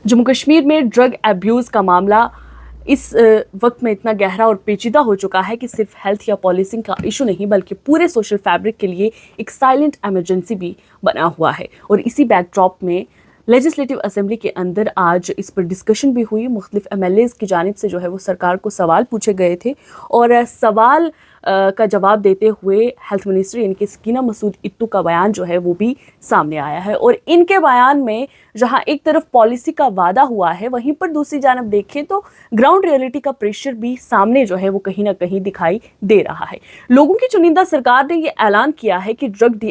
जम्मू कश्मीर में drug abuse का मामला इस वक्त में इतना गहरा और पेचीदा हो चुका है कि सिर्फ हेल्थ या पॉलिसिंग का इशू नहीं बल्कि पूरे सोशल फैब्रिक के लिए एक साइलेंट एमरजेंसी भी बना हुआ है। और इसी बैकड्रॉप में लेजिस्लेटिव असेंबली के अंदर आज इस पर डिस्कशन भी हुई। मुख्तलिफ एमएलएज़ की जानिब से जो है वो सरकार को सवाल पूछे गए थे और सवाल का जवाब देते हुए हेल्थ मिनिस्टर यानी कि सकीना मसूद इत्तू का बयान जो है वो भी सामने आया है। और इनके बयान में जहां एक तरफ पॉलिसी का वादा हुआ है, वहीं पर दूसरी जानब देखें तो ग्राउंड रियलिटी का प्रेशर भी सामने जो है वो कहीं ना कहीं दिखाई दे रहा है। लोगों की चुनिंदा सरकार ने ये ऐलान किया है कि ड्रग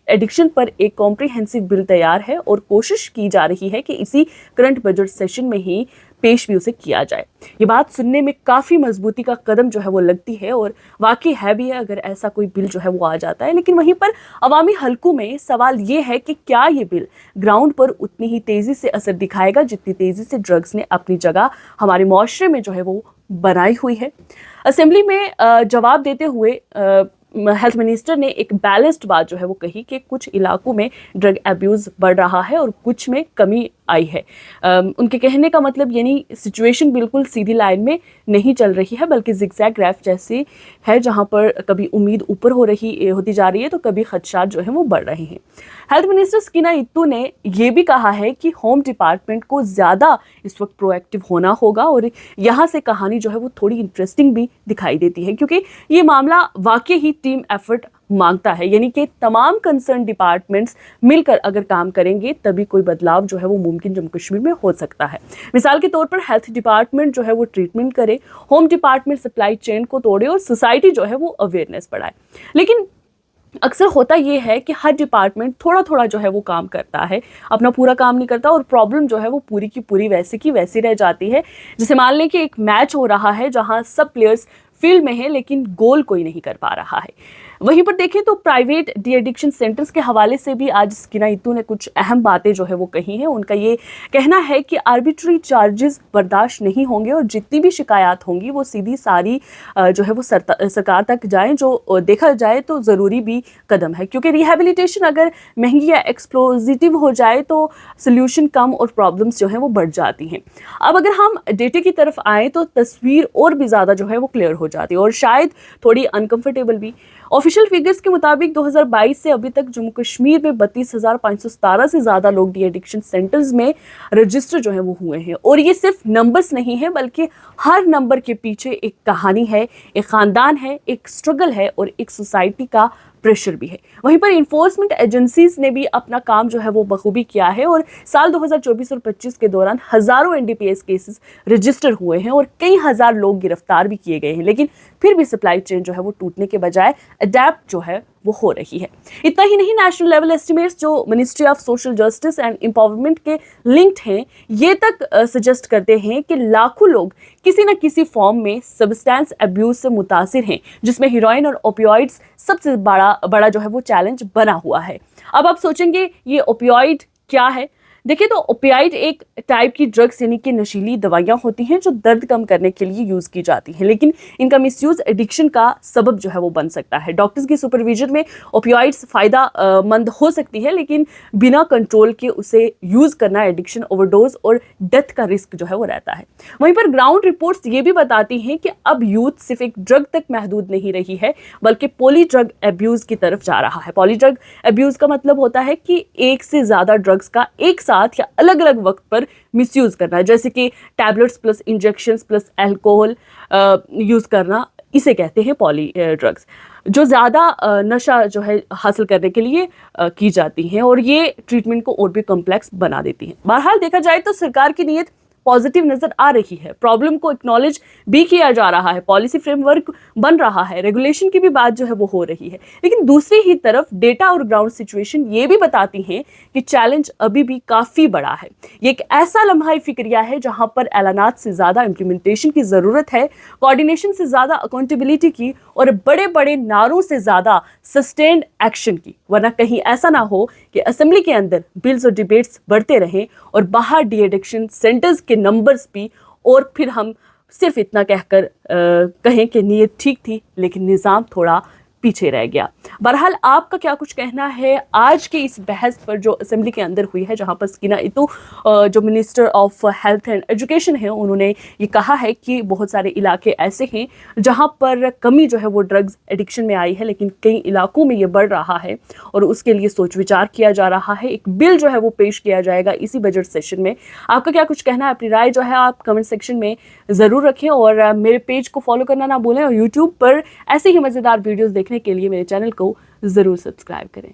एडिक्शन पर एक कॉम्प्रिहेंसिव बिल तैयार है और कोशिश की जा रही है कि इसी करंट बजट सेशन में ही पेश भी उसे किया जाए। ये बात सुनने में काफ़ी मजबूती का कदम जो है वो लगती है और वाकई है भी है अगर ऐसा कोई बिल जो है वो आ जाता है। लेकिन वहीं पर अवामी हलकों में सवाल ये है कि क्या ये बिल ग्राउंड पर उतनी ही तेज़ी से असर दिखाएगा जितनी तेज़ी से ड्रग्स ने अपनी जगह हमारे मुआशरे में जो है वो बनाई हुई है। असेंबली में जवाब देते हुए हेल्थ मिनिस्टर ने एक बैलेंस्ड बात जो है वो कही कि कुछ इलाकों में ड्रग एब्यूज़ बढ़ रहा है और कुछ में कमी आई है। उनके कहने का मतलब यानी सिचुएशन बिल्कुल सीधी लाइन में नहीं चल रही है बल्कि जिगजैग ग्राफ जैसी है, जहां पर कभी उम्मीद ऊपर होती जा रही है तो कभी खदशात जो है वो बढ़ रहे हैं। हेल्थ मिनिस्टर सकीना इत्तू ने यह भी कहा है कि होम डिपार्टमेंट को ज़्यादा इस वक्त प्रोएक्टिव होना होगा और यहाँ से कहानी जो है वो थोड़ी इंटरेस्टिंग भी दिखाई देती है क्योंकि ये मामला वाकई ही टीम एफर्ट मांगता है। यानी कि तमाम कंसर्न डिपार्टमेंट्स मिलकर अगर काम करेंगे तभी कोई बदलाव जो है वो मुमकिन जम्मू कश्मीर में हो सकता है। मिसाल के तौर पर हेल्थ डिपार्टमेंट जो है वो ट्रीटमेंट करे, होम डिपार्टमेंट सप्लाई चेन को तोड़े और सोसाइटी जो है वो अवेयरनेस बढ़ाए। लेकिन अक्सर होता ये है कि हर डिपार्टमेंट थोड़ा थोड़ा जो है वो काम करता है, अपना पूरा काम नहीं करता और प्रॉब्लम जो है वो पूरी की पूरी वैसे की वैसी रह जाती है। जैसे मान लें कि एक मैच हो रहा है जहां सब प्लेयर्स फील्ड में है लेकिन गोल कोई नहीं कर पा रहा है। वहीं पर देखें तो प्राइवेट डी एडिक्शन सेंटर्स के हवाले से भी आज सकीना इत्तू ने कुछ अहम बातें जो है वो कही हैं। उनका ये कहना है कि आर्बिट्री चार्जेस बर्दाश्त नहीं होंगे और जितनी भी शिकायत होंगी वो सीधी सारी जो है वो सरकार तक जाएं, जो देखा जाए तो ज़रूरी भी कदम है क्योंकि रिहेबिलिटेशन अगर महंगी या एक्सप्लोजिटिव हो जाए तो सोल्यूशन कम और प्रॉब्लम्स जो है वो बढ़ जाती हैं। अब अगर हम डेटे की तरफ आएँ तो तस्वीर और भी ज़्यादा जो है वो क्लियर हो जाती है और शायद थोड़ी अनकंफर्टेबल भी। ऑफिशियल फिगर्स के मुताबिक 2022 से अभी तक जम्मू कश्मीर में 32,517 से ज़्यादा लोग डी एडिक्शन सेंटर्स में रजिस्टर जो है वो हुए हैं। और ये सिर्फ नंबर्स नहीं है बल्कि हर नंबर के पीछे एक कहानी है, एक ख़ानदान है, एक स्ट्रगल है और एक सोसाइटी का प्रेशर भी है। वहीं पर इन्फोर्समेंट एजेंसीज ने भी अपना काम जो है वो बखूबी किया है और साल 2024 और 25 के दौरान हज़ारों एनडीपीएस केसेस रजिस्टर हुए हैं और कई हज़ार लोग गिरफ्तार भी किए गए हैं। लेकिन फिर भी सप्लाई चेन जो है वो टूटने के बजाय अडेप्ट जो है वो हो रही है। इतना ही नहीं, नेशनल लेवल एस्टिमेट्स जो ministry of social justice and empowerment के लिंक्ड हैं ये तक सजेस्ट करते हैं कि लाखों लोग किसी न किसी फॉर्म में सब्सटेंस अब्यूज से मुतासिर हैं, जिसमें हीरोइन और ओपियोइड्स सबसे बड़ा जो है वो चैलेंज बना हुआ है। अब आप सोचेंगे ये ओपियोइड क्या है? देखिए तो ओपियाइड एक टाइप की ड्रग्स यानी कि नशीली दवाइयाँ होती हैं जो दर्द कम करने के लिए यूज़ की जाती हैं, लेकिन इनका मिसयूज़ एडिक्शन का सबब जो है वो बन सकता है। डॉक्टर्स की सुपरविजन में ओपियाइड्स फ़ायदा मंद हो सकती है लेकिन बिना कंट्रोल के उसे यूज़ करना एडिक्शन, ओवरडोज और डेथ का रिस्क जो है वो रहता है। वहीं पर ग्राउंड रिपोर्ट्स ये भी बताती हैं कि अब यूथ सिर्फ एक ड्रग तक महदूद नहीं रही है बल्कि पॉली ड्रग एब्यूज़ की तरफ जा रहा है। पॉली ड्रग एब्यूज़ का मतलब होता है कि एक से ज़्यादा ड्रग्स का एक साथ या अलग अलग वक्त पर मिसयूज करना है, जैसे कि tablets plus injections plus alcohol use करना, इसे कहते हैं पॉली ड्रग्स, जो ज़्यादा नशा जो है हासिल करने के लिए की जाती हैं और ये ट्रीटमेंट को और भी कॉम्प्लेक्स बना देती हैं। बहरहाल देखा जाए तो सरकार की नीयत पॉजिटिव नजर आ रही है, प्रॉब्लम को एक्नॉलेज भी किया जा रहा है, पॉलिसी फ्रेमवर्क बन रहा है, रेगुलेशन की भी बात जो है वो हो रही है। लेकिन दूसरी ही तरफ डेटा और ग्राउंड सिचुएशन ये भी बताती हैं कि चैलेंज अभी भी काफ़ी बड़ा है। ये एक ऐसा लम्हा फिक्रिया है जहां पर ऐलानात से ज़्यादा इम्प्लीमेंटेशन की ज़रूरत है, कोऑर्डिनेशन से ज़्यादा अकाउंटेबिलिटी की और बड़े बड़े नारों से ज़्यादा सस्टेन्ड एक्शन की, वरना कहीं ऐसा ना हो कि असेंबली के अंदर बिल्स और डिबेट्स बढ़ते रहें और बाहर डी एडिक्शन सेंटर्स के नंबर्स भी, और फिर हम सिर्फ इतना कहकर कहें कि नीयत ठीक थी लेकिन निज़ाम थोड़ा پیچھے رہ گیا۔ بہرحال آپ کا کیا کچھ کہنا ہے آج کے اس بحث پر جو اسمبلی کے اندر ہوئی ہے، جہاں پر سکینہ اتو جو minister of health and education ہے، انہوں نے یہ کہا ہے کہ بہت سارے علاقے ایسے ہیں جہاں پر کمی جو ہے وہ ڈرگز ایڈکشن میں آئی ہے، لیکن کئی علاقوں میں یہ بڑھ رہا ہے اور اس کے لیے سوچ وچار کیا جا رہا ہے۔ ایک بل جو ہے وہ پیش کیا جائے گا اسی بجٹ سیشن میں۔ آپ کا کیا کچھ کہنا ہے؟ اپنی رائے جو ہے آپ کمنٹ سیکشن میں ضرور رکھیں اور میرے پیج کو فالو کرنا نہ بھولیں، اور یوٹیوب پر ایسے ہی مزیدار ویڈیوز دیکھنے کے لیے میرے چینل کو ضرور سبسکرائب کریں۔